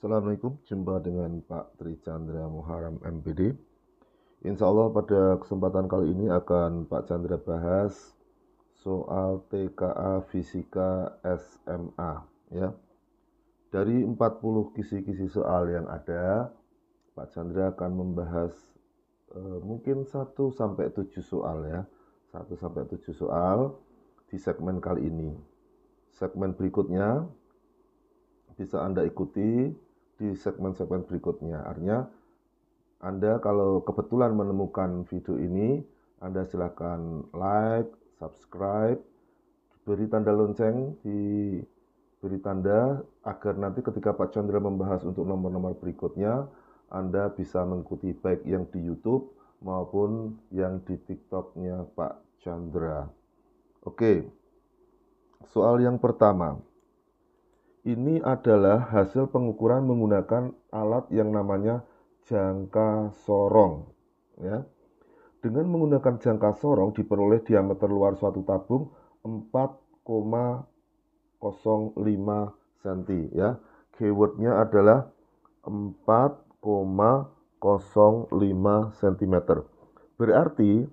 Assalamualaikum, jumpa dengan Pak Tri Chandra Muharam MPD. Insya Allah pada kesempatan kali ini akan Pak Chandra bahas soal TKA Fisika SMA ya. Dari 40 kisi-kisi soal yang ada, Pak Chandra akan membahas mungkin 1 sampai 7 soal ya. 1 sampai 7 soal di segmen kali ini. Segmen berikutnya bisa Anda ikuti di segmen-segmen berikutnya. Artinya Anda kalau kebetulan menemukan video ini, Anda silakan like, subscribe, beri tanda lonceng, diberi tanda agar nanti ketika Pak Chandra membahas untuk nomor-nomor berikutnya, Anda bisa mengikuti baik yang di YouTube maupun yang di TikTok-nya Pak Chandra. Oke, soal yang pertama. Ini adalah hasil pengukuran menggunakan alat yang namanya jangka sorong. Ya. Dengan menggunakan jangka sorong diperoleh diameter luar suatu tabung 4,05 cm. Ya. Keywordnya adalah 4,05 cm. Berarti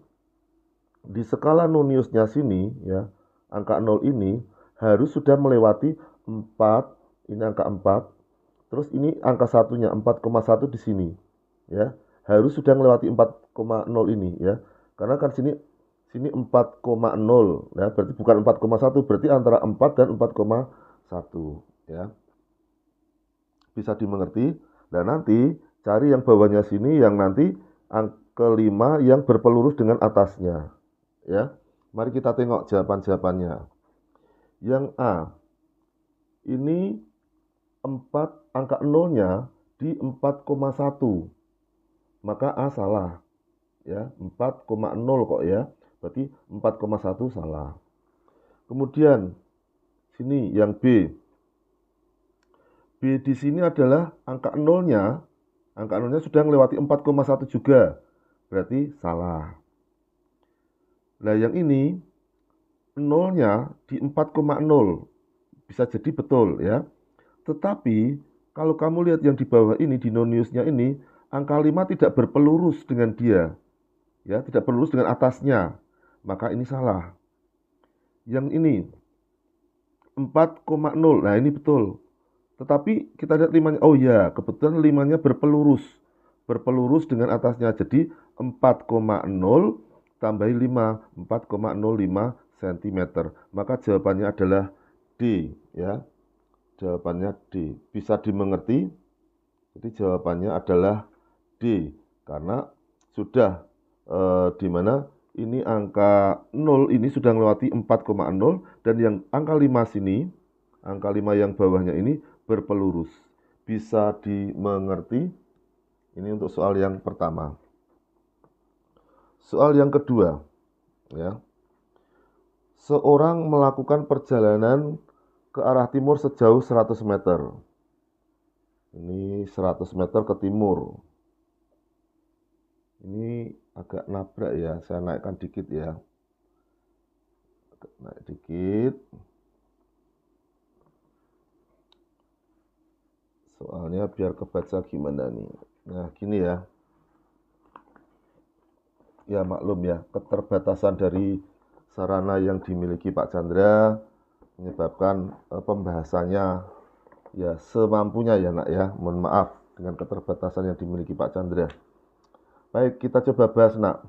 di skala noniusnya sini, ya, angka 0 ini harus sudah melewati 4, ini angka 4, terus ini angka satunya 4,1 di sini ya. Harus sudah melewati 4,0 ini ya. Karena kan sini 4,0 ya, berarti bukan 4,1, berarti antara 4 dan 4,1 ya. Bisa dimengerti. Dan nanti cari yang bawahnya sini yang nanti angka 5 yang berpelurus dengan atasnya ya. Mari kita tengok jawaban-jawabannya. Yang A, ini 4, angka 0-nya di 4,1. Maka A salah. Ya, 4,0 kok ya. Berarti 4,1 salah. Kemudian sini yang B. B di sini adalah angka 0-nya. Angka 0-nya sudah melewati 4,1 juga. Berarti salah. Nah, yang ini 0-nya di 4,0. Bisa jadi betul ya. Tetapi kalau kamu lihat yang di bawah ini, di noniusnya ini, angka 5 tidak berpelurus dengan dia. Ya, tidak berpelurus dengan atasnya. Maka ini salah. Yang ini 4,0. Nah, ini betul. Tetapi kita lihat 5-nya. Oh ya, kebetulan 5-nya berpelurus. Berpelurus dengan atasnya. Jadi 4,0 tambah 5, 4,05 cm. Maka jawabannya adalah D ya. Jawabannya D. Bisa dimengerti? Jadi jawabannya adalah D. Karena sudah di mana ini angka 0 ini sudah melewati 4,0 dan yang angka 5 sini, angka 5 yang bawahnya ini berpelurus. Bisa dimengerti? Ini untuk soal yang pertama. Soal yang kedua, ya. Seorang melakukan perjalanan ke arah timur sejauh 100 meter. Ini 100 meter ke timur. Ini agak nabrak ya, saya naikkan dikit ya. Naik dikit. Soalnya biar kebaca gimana nih. Nah, gini ya. Ya maklum ya, keterbatasan dari sarana yang dimiliki Pak Chandra menyebabkan pembahasannya ya semampunya ya nak ya. Mohon maaf dengan keterbatasan yang dimiliki Pak Chandra. Baik, kita coba bahas nak.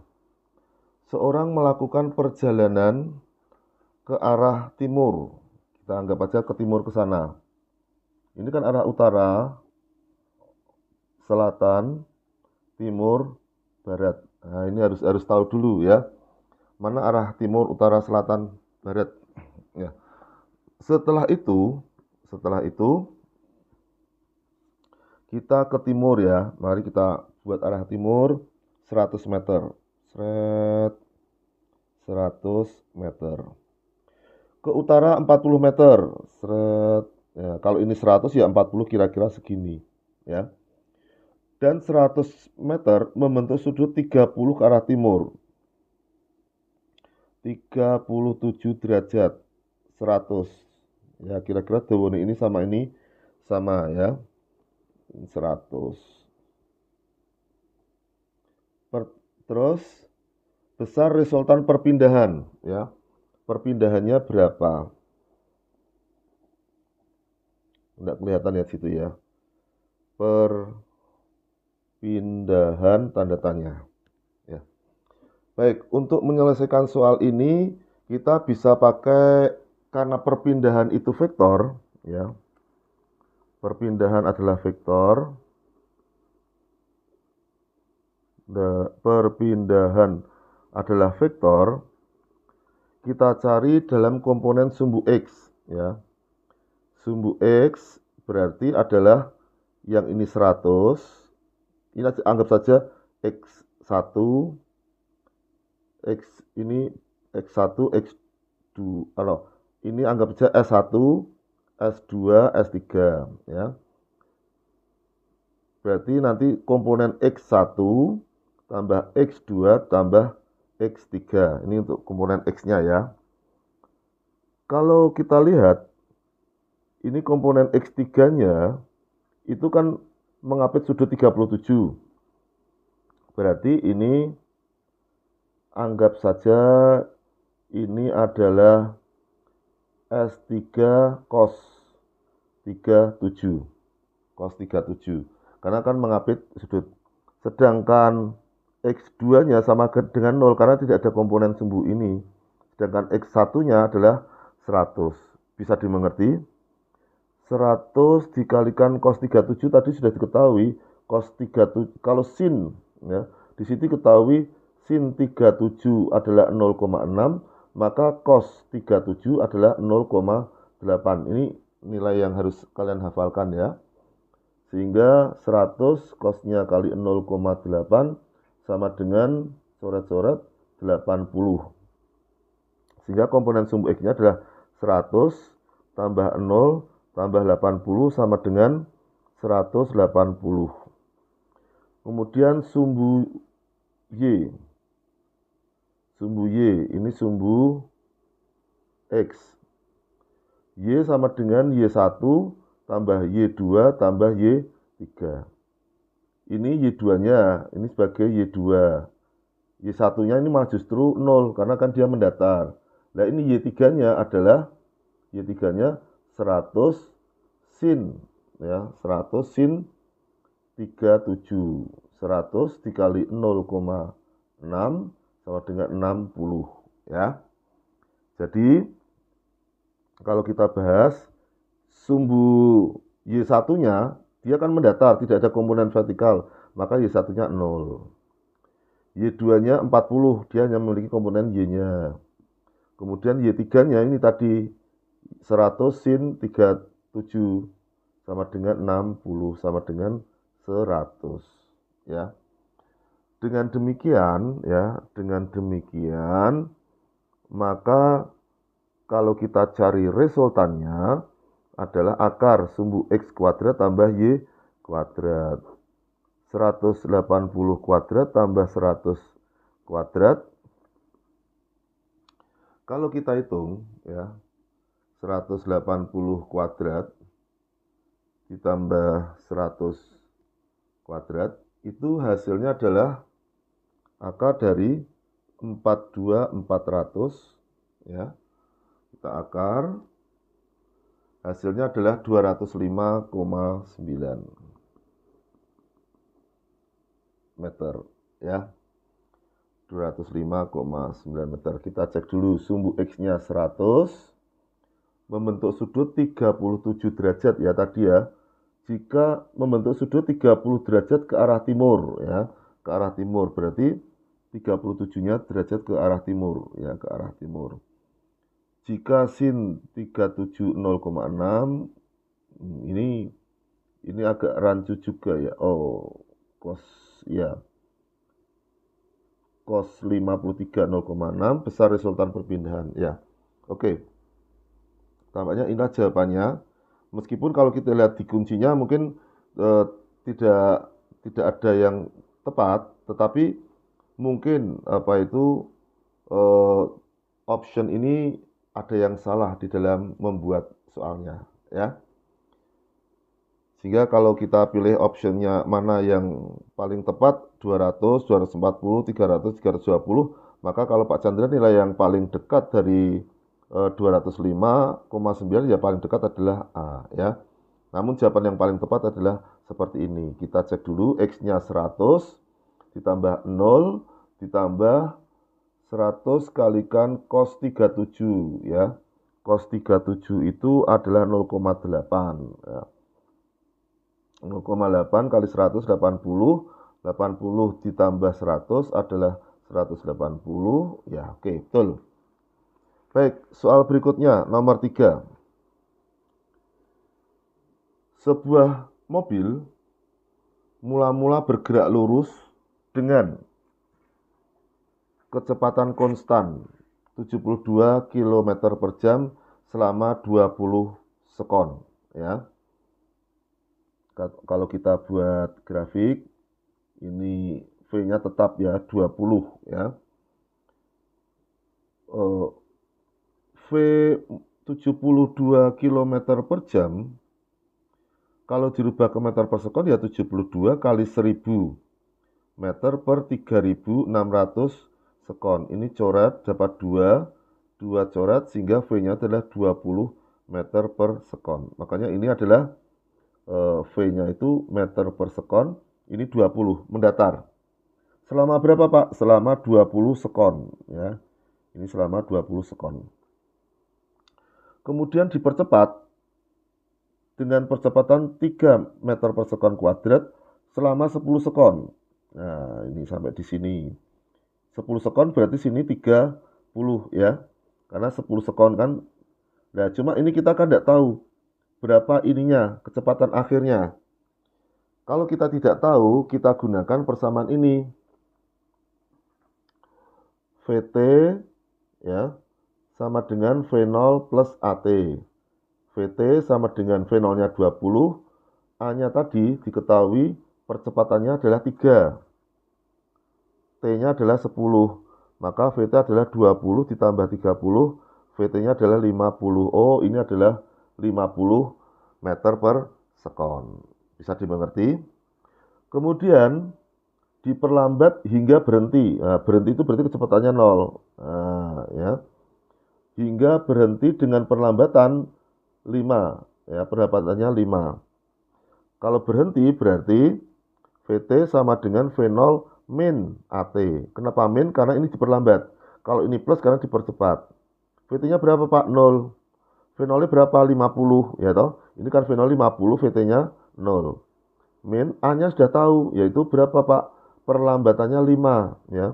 Seorang melakukan perjalanan ke arah timur. Kita anggap aja ke timur ke sana. Ini kan arah utara, selatan, timur, barat. Nah, ini harus tahu dulu ya. Mana arah timur, utara, selatan, barat. Ya. Setelah itu kita ke timur ya. Mari kita buat arah timur 100 meter. 100 meter. Ke utara 40 meter. Ya, kalau ini 100 ya 40 kira-kira segini ya. Dan 100 meter membentuk sudut 30 ke arah timur. 37 derajat 100. Ya, kira-kira dawane ini sama ya. 100. Terus besar resultan perpindahan ya. Perpindahannya berapa? Enggak kelihatan ya situ ya. Perpindahan tanda tanya ya. Baik, untuk menyelesaikan soal ini kita bisa pakai, karena perpindahan itu vektor ya. Perpindahan adalah vektor. Perpindahan adalah vektor. Kita cari dalam komponen sumbu X ya. Sumbu X berarti adalah yang ini 100. Ini anggap saja X1, X ini X1, X2, ini anggap saja S1, S2, S3 ya. Berarti nanti komponen X1 tambah X2 tambah X3. Ini untuk komponen X-nya ya. Kalau kita lihat, ini komponen X3-nya itu kan mengapit sudut 37. Berarti ini anggap saja ini adalah S3 cos 37. Cos 37. Karena kan mengapit sudut. Sedangkan X2-nya sama dengan 0 karena tidak ada komponen sumbu ini. Sedangkan X1-nya adalah 100. Bisa dimengerti? 100 dikalikan cos 37 tadi sudah diketahui. Cos 37, kalau sin ya, di sini ketahui sin 37 adalah 0,6, maka cos 37 adalah 0,8. Ini nilai yang harus kalian hafalkan ya. Sehingga 100 cosnya kali 0,8 sama dengan coret-coret 80. Sehingga komponen sumbu X-nya adalah 100 tambah 0 tambah 80 sama dengan 180. Kemudian sumbu Y. Sumbu Y, ini sumbu X. Y sama dengan Y1 tambah Y2 tambah Y3. Ini Y2-nya, ini sebagai Y2. Y1-nya ini malah justru 0, karena kan dia mendatar. Nah ini Y3-nya adalah, Y3-nya 100 sin, ya, 100 sin 37. 100 dikali 0,6 sama dengan 60, ya. Jadi, kalau kita bahas, sumbu Y1-nya, dia kan mendatar, tidak ada komponen vertikal, maka Y1-nya 0. Y2-nya 40, dia hanya memiliki komponen Y-nya. Kemudian Y3-nya ini tadi 100 sin 37 sama dengan 60 sama dengan 100 ya. Dengan demikian ya, maka kalau kita cari resultannya adalah akar sumbu X kuadrat tambah Y kuadrat. 180 kuadrat tambah 100 kuadrat. Kalau kita hitung ya, 180 kuadrat ditambah 100 kuadrat, itu hasilnya adalah akar dari 42400 ya. Kita akar, hasilnya adalah 205,9 meter ya. 205,9 meter. Kita cek dulu sumbu X-nya 100, membentuk sudut 37 derajat ya tadi ya. Jika membentuk sudut 30 derajat ke arah timur ya, ke arah timur berarti 37-nya derajat ke arah timur ya, ke arah timur. Jika sin 37 0,6, ini agak rancu juga ya. Oh, cos ya. Cos 53 0,6 besar resultan perpindahan ya. Oke. Tampaknya inilah jawabannya. Meskipun kalau kita lihat di kuncinya mungkin tidak ada yang tepat, tetapi mungkin option ini ada yang salah di dalam membuat soalnya ya. Sehingga kalau kita pilih optionnya mana yang paling tepat, 200, 240, 300, 320, maka kalau Pak Chandra nilai yang paling dekat dari 205,9 ya paling dekat adalah A ya. Namun jawaban yang paling tepat adalah seperti ini. Kita cek dulu X-nya 100 ditambah 0 ditambah 100 kalikan cos 37 ya. Cos 37 itu adalah 0,8 ya. 0,8 kali 100 80, 80 ditambah 100 adalah 180 ya. Oke, betul. Baik, soal berikutnya nomor 3. Sebuah mobil mula-mula bergerak lurus dengan kecepatan konstan 72 km per jam selama 20 sekon ya. Kalau kita buat grafik, ini V-nya tetap ya 20 ya. V 72 km per jam kalau dirubah ke meter per sekon ya 72 kali 1000 meter per 3600 sekon. Ini coret dapat 2 coret sehingga V-nya adalah 20 meter per sekon. Makanya ini adalah V-nya itu meter per sekon, ini 20, mendatar. Selama berapa Pak? Selama 20 sekon ya. Ini selama 20 sekon. Kemudian dipercepat dengan percepatan 3 meter per sekon kuadrat selama 10 sekon. Nah, ini sampai di sini. 10 sekon berarti sini 30 ya. Karena 10 sekon kan. Nah, cuma ini kita kan tidak tahu berapa ininya, kecepatan akhirnya. Kalau kita tidak tahu, kita gunakan persamaan ini. VT ya sama dengan V0 plus AT. VT sama dengan V0-nya 20, A-nya tadi diketahui percepatannya adalah 3. T-nya adalah 10. Maka VT adalah 20 ditambah 30, VT-nya adalah 50. Oh, ini adalah 50 meter per sekon. Bisa dimengerti? Kemudian diperlambat hingga berhenti. Nah, berhenti itu berarti kecepatannya 0. Nah, ya. Hingga berhenti dengan perlambatan 5. Ya, perlambatannya 5. Kalau berhenti berarti VT sama dengan V0 min AT. Kenapa min? Karena ini diperlambat. Kalau ini plus karena dipercepat. VT-nya berapa Pak? 0. V0-nya berapa? 50 ya toh. Ini kan V0 50, VT-nya 0. Min A-nya sudah tahu, yaitu berapa Pak? Perlambatannya 5 ya.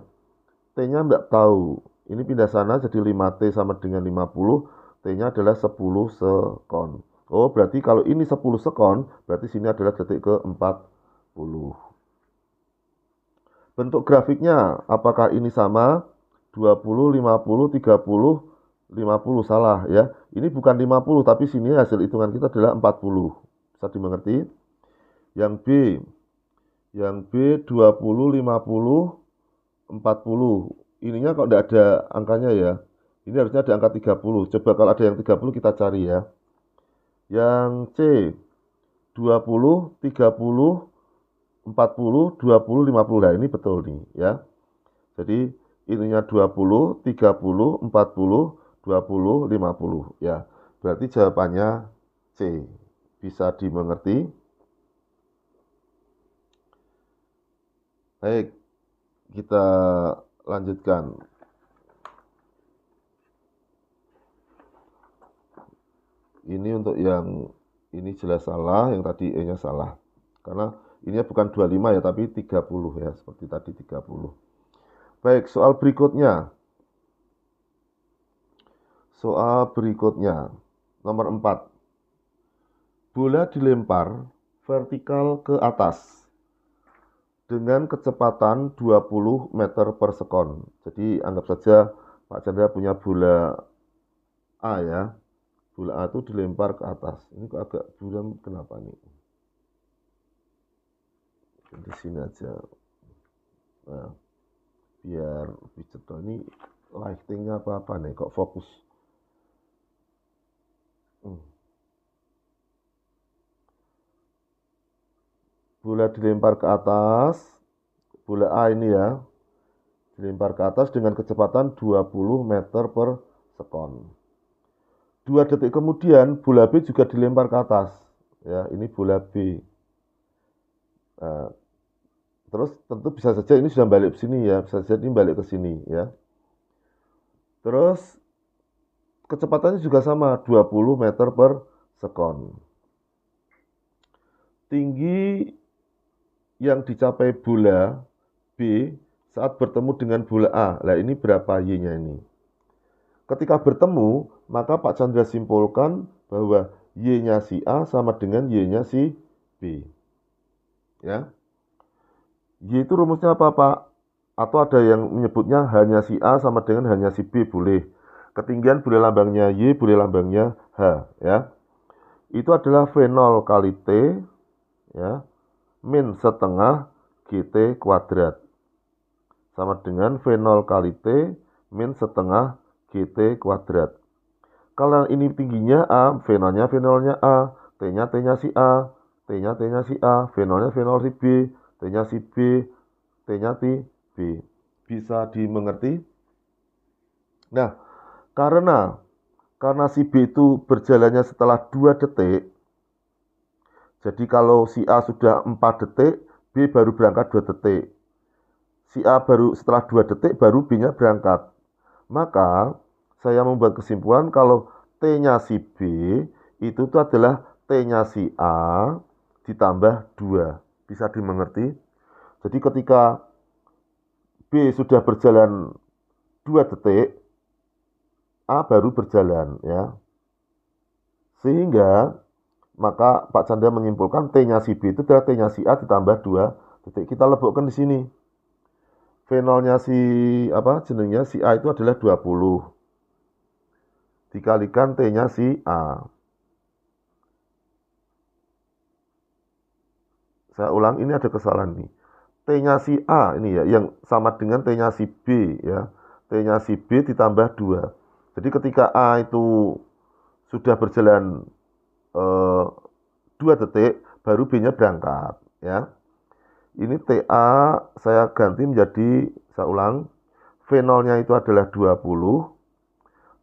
T-nya enggak tahu. Ini pindah sana jadi 5T sama dengan 50. T-nya adalah 10 sekon. Oh, berarti kalau ini 10 sekon, berarti sini adalah detik ke-40. Bentuk grafiknya, apakah ini sama? 20, 50, 30, 50, salah ya. Ini bukan 50, tapi sini hasil hitungan kita adalah 40. Bisa dimengerti? Yang B 20, 50, 40. Ininya kok tidak ada angkanya ya. Ini harusnya ada angka 30. Coba kalau ada yang 30 kita cari ya. Yang C 20, 30, 40, 20, 50. Nah, ini betul nih ya. Jadi ininya 20, 30, 40, 20, 50 ya. Berarti jawabannya C. Bisa dimengerti? Baik, kita lanjutkan. Ini untuk yang ini jelas salah, yang tadi E-nya salah. Karena ini bukan 25 ya, tapi 30 ya, seperti tadi 30. Baik, soal berikutnya. Soal berikutnya, nomor 4. Bola dilempar vertikal ke atas dengan kecepatan 20 meter per sekon. Jadi anggap saja Pak Chandra punya bola A ya. Bola A itu dilempar ke atas. Ini kok agak buram, kenapa nih? Di sini aja. Nah, biar lebih cepat. Ini lightingnya apa-apa nih, kok fokus. bola dilempar ke atas, bola A ini ya, dilempar ke atas dengan kecepatan 20 meter per sekon. 2 detik kemudian bola B juga dilempar ke atas. Ya, ini bola B. Nah, terus tentu bisa saja ini sudah balik ke sini ya, bisa saja ini balik ke sini ya. Terus kecepatannya juga sama, 20 meter per sekon. Tinggi yang dicapai bola B saat bertemu dengan bola A. Nah, ini berapa Y-nya ini? Ketika bertemu, maka Pak Chandra simpulkan bahwa Y-nya si A sama dengan Y-nya si B. Ya. Y itu rumusnya apa, Pak? Atau ada yang menyebutnya hanya si A sama dengan hanya si B, boleh. Ketinggian boleh lambangnya Y, boleh lambangnya H, ya. Itu adalah V0 kali T, ya, min setengah GT kuadrat. Sama dengan V0 kali T min setengah GT kuadrat. Kalau ini tingginya A, V0-nya V0-nya A, T-nya T-nya si A, T-nya T-nya si A, V0-nya V0 si B, T-nya si B, T-nya T B. Bisa dimengerti? Nah, karena si B itu berjalannya setelah 2 detik, jadi kalau si A sudah 4 detik, B baru berangkat 2 detik. Si A baru setelah 2 detik baru B-nya berangkat. Maka saya membuat kesimpulan kalau T-nya si B itu tuh adalah T-nya si A ditambah 2. Bisa dimengerti? Jadi ketika B sudah berjalan 2 detik, A baru berjalan ya. Sehingga maka Pak Chandra menyimpulkan T-nya si B itu adalah T-nya si A ditambah 2 detik. Kita lebokkan di sini. V0-nya si jenengnya si A itu adalah 20. Dikalikan T-nya si A. Saya ulang, ini ada kesalahan nih. T-nya si A ini ya, yang sama dengan T-nya si B ya. T-nya si B ditambah 2. Jadi ketika A itu sudah berjalan 2 detik, baru B-nya berangkat ya. Ini TA saya ganti menjadi, saya ulang, V0-nya itu adalah 20,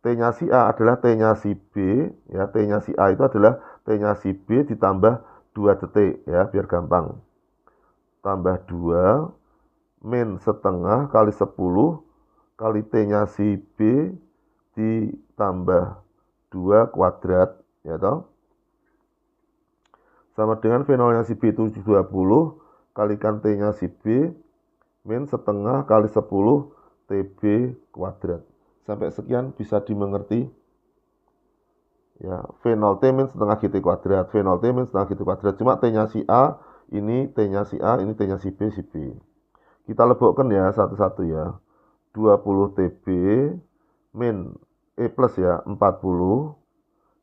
T-nya si A adalah T-nya si B, ya, T-nya si A itu adalah T-nya si B ditambah 2 detik, ya, biar gampang. Tambah 2, min setengah kali 10, kali T-nya si B ditambah 2 kuadrat, ya toh. Sama dengan V0-nya si B itu 20, kalikan T-nya si B, min setengah kali 10 TB kuadrat. Sampai sekian bisa dimengerti? Ya, V0T min setengah GT kuadrat, V0T min setengah GT kuadrat. Cuma T-nya si A, ini T-nya si A, ini T-nya si B, si B. Kita lebokkan ya satu-satu ya. 20 TB min plus ya, 40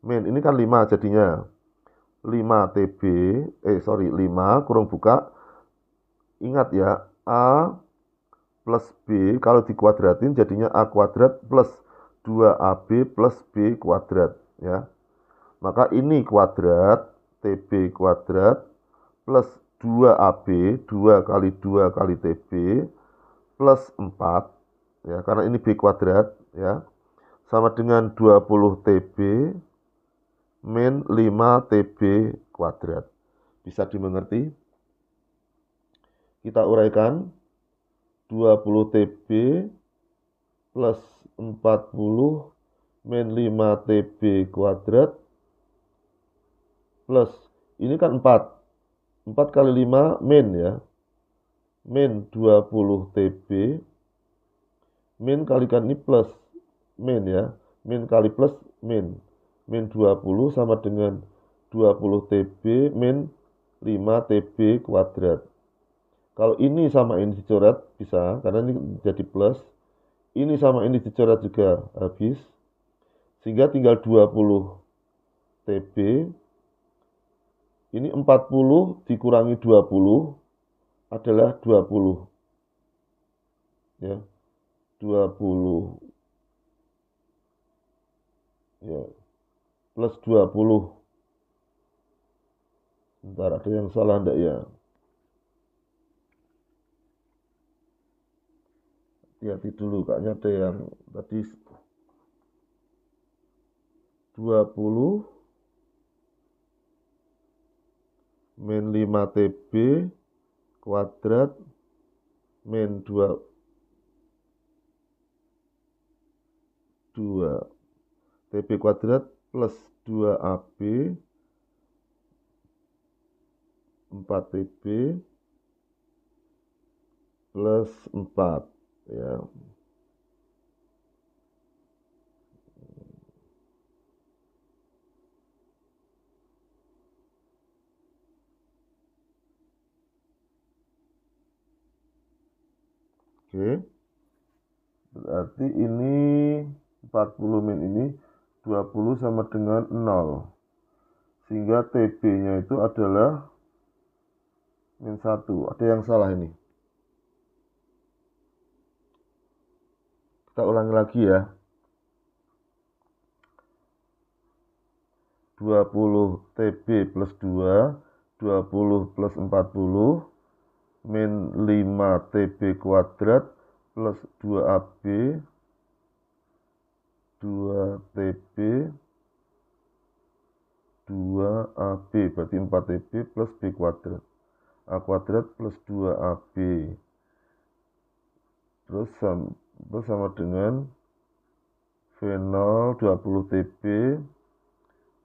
min, ini kan 5 jadinya. 5 TB, 5 kurung buka. Ingat ya, A plus B kalau dikuadratin jadinya A kuadrat plus 2AB plus B kuadrat ya. Maka ini kuadrat TB kuadrat plus 2AB, 2 kali 2 kali TB plus 4 ya, karena ini B kuadrat ya, sama dengan 20 TB min 5 TB kuadrat. Bisa dimengerti? Kita uraikan. 20 TB plus 40 min 5 TB kuadrat plus, ini kan 4. 4 kali 5 min ya. Min 20 TB min kalikan ini plus min ya. Min kali plus min. Min 20 sama dengan 20 TB min 5 TB kuadrat. Kalau ini sama ini dicoret bisa, karena ini jadi plus. Ini sama ini dicoret juga habis. Sehingga tinggal 20 TB. Ini 40 dikurangi 20 adalah 20. Ya. 20. Ya. Plus 20. Bentar, ada yang salah enggak ya? hati-hati dulu, kayaknya ada yang tadi 20 min 5 TB kuadrat min 2 TB kuadrat plus 2AB 4 TB plus 4 ya. Oke. Berarti ini 40 min ini 20 sama dengan 0. Sehingga TB-nya itu adalah min 1. Ada yang salah ini. Kita ulangi lagi ya. 20 TB plus 2, 20 plus 40, min 5 TB kuadrat plus 2AB, 2 TB, 2AB, berarti 4 TB plus B kuadrat. A kuadrat plus 2AB. Terus sama dengan V0 20 TB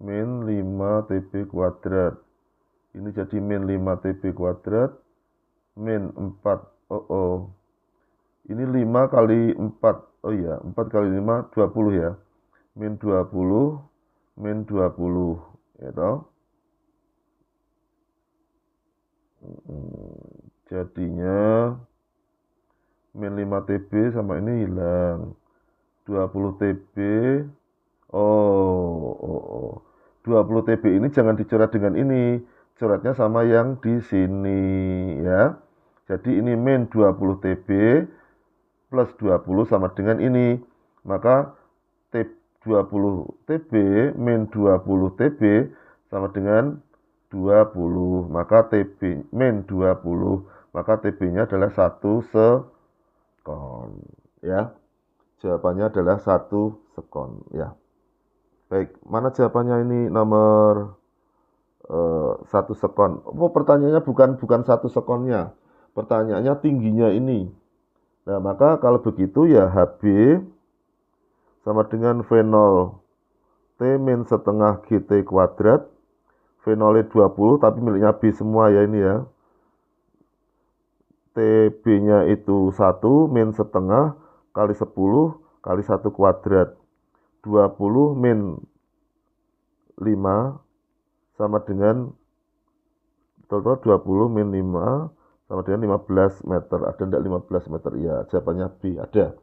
min 5 TB kuadrat. Ini jadi min 5 TB kuadrat min 4. Ini 5 kali 4. Oh iya, 4 kali 5 20 ya. Min 20 min 20 ya toh. Jadinya min 5 TB sama ini hilang. 20 TB. 20 TB ini jangan dicoret dengan ini. Coretnya sama yang di sini ya. Jadi ini min 20 TB plus 20 sama dengan ini. Maka 20 TB min 20 TB sama dengan 20. Maka TB min 20. Maka TB-nya adalah 1 sekon ya. Jawabannya adalah 1 sekon ya. Baik, mana jawabannya ini nomor 1 sekon. Pertanyaannya bukan 1 sekonnya. Pertanyaannya tingginya ini. Nah, maka kalau begitu ya HB sama dengan V0 T min setengah GT kuadrat. V0 20 tapi miliknya B semua ya ini ya. TB-nya itu 1 min setengah kali 10 kali 1 kuadrat. 20 min 5 sama dengan total 20 min 5 sama dengan 15 meter. Ada enggak 15 meter? Ya, jawabannya B, ada.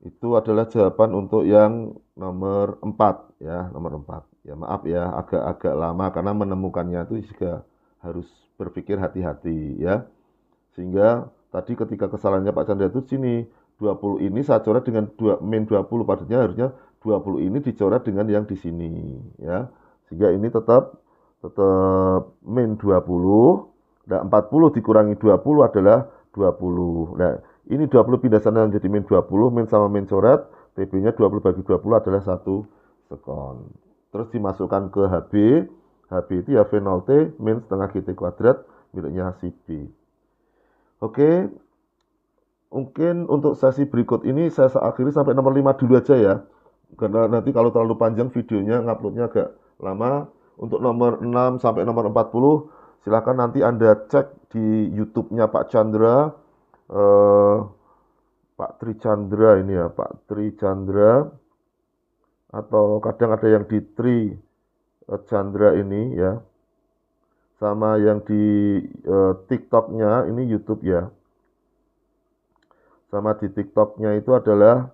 Itu adalah jawaban untuk yang nomor 4 ya, nomor 4. Ya, maaf ya, agak-agak lama karena menemukannya itu juga harus berpikir hati-hati ya. Sehingga tadi ketika kesalahannya Pak Chandra itu sini 20 ini saya coret dengan min 20, padahal harusnya 20 ini dicoret dengan yang di sini ya. Sehingga ini tetap min 20. Nah, 40 dikurangi 20 adalah 20. Nah, ini 20 pindah sana jadi min 20, min sama min coret, TB-nya 20 bagi 20 adalah 1 sekon. Terus dimasukkan ke HB. HB itu ya V0T min setengah GT kuadrat miliknya si B. Oke. Mungkin untuk sesi berikut ini saya akhiri sampai nomor 5 dulu aja ya. Karena nanti kalau terlalu panjang videonya nguploadnya agak lama. Untuk nomor 6 sampai nomor 40 silakan nanti Anda cek di YouTube-nya Pak Chandra. Pak Tri Chandra ini ya, Pak Tri Chandra. Atau kadang ada yang di Tri Chandra ini ya. Sama yang di TikTok-nya ini YouTube ya. Sama di TikTok-nya itu adalah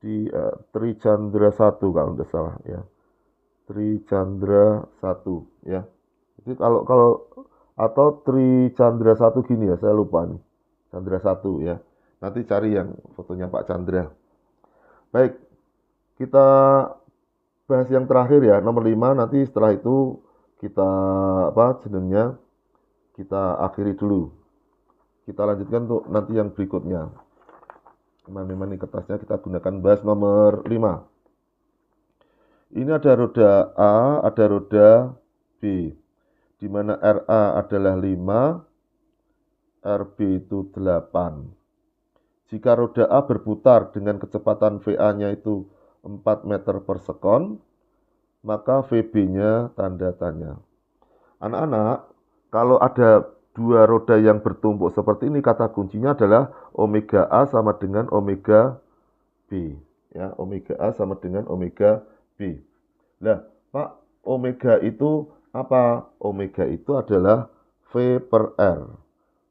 di Tri Chandra 1 kalau tidak salah ya. Tri Chandra 1 ya. Jadi kalau atau Tri Chandra 1 gini ya, saya lupa nih. Chandra 1 ya. Nanti cari yang fotonya Pak Chandra. Baik. Kita bahas yang terakhir ya, nomor 5, nanti setelah itu kita kita akhiri dulu. Kita lanjutkan untuk nanti yang berikutnya. Mana nih kertasnya, kita gunakan bahas nomor 5. Ini ada roda A, ada roda B, di mana RA adalah 5, RB itu 8. Jika roda A berputar dengan kecepatan VA-nya itu 4 meter per sekon, maka VB-nya tanda tanya. Anak-anak, kalau ada dua roda yang bertumpuk seperti ini, kata kuncinya adalah omega A sama dengan omega B. Ya, omega A sama dengan omega B. Nah, Pak, omega itu apa? Omega itu adalah V per R.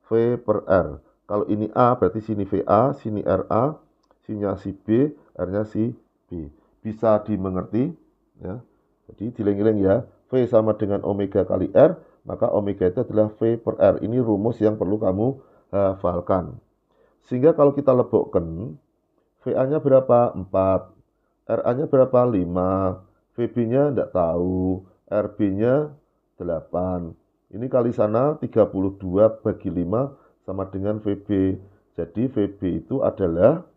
V per R. Kalau ini A, berarti sini VA, sini RA, sini si B, R-nya si B. Bisa dimengerti? Ya. Jadi dileng-leng ya. V sama dengan omega kali R, maka omega itu adalah V per R. Ini rumus yang perlu kamu hafalkan. Sehingga kalau kita lebokkan, VA-nya berapa? 4. RA-nya berapa? 5. VB-nya tidak tahu. RB-nya 8. Ini kali sana 32 bagi 5 sama dengan VB. Jadi VB itu adalah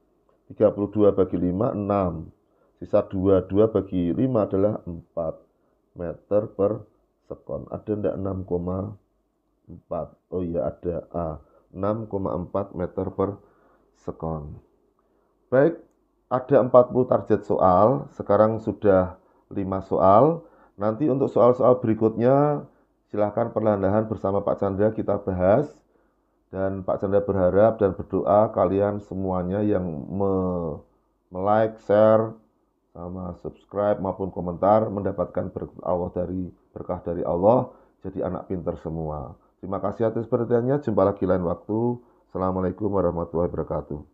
32 bagi 5, 6. Sisa 2 bagi 5 adalah 4 meter per sekon. Ada enggak 6,4? Oh iya ada A. 6,4 meter per sekon. Baik, ada 40 target soal. Sekarang sudah 5 soal. Nanti untuk soal-soal berikutnya silahkan perlahan-lahan bersama Pak Chandra kita bahas. Dan Pak Chandra berharap dan berdoa kalian semuanya yang like, share, sama subscribe maupun komentar mendapatkan berkah dari Allah, jadi anak pintar semua. Terima kasih atas perhatiannya. Jumpa lagi lain waktu. Assalamualaikum warahmatullahi wabarakatuh.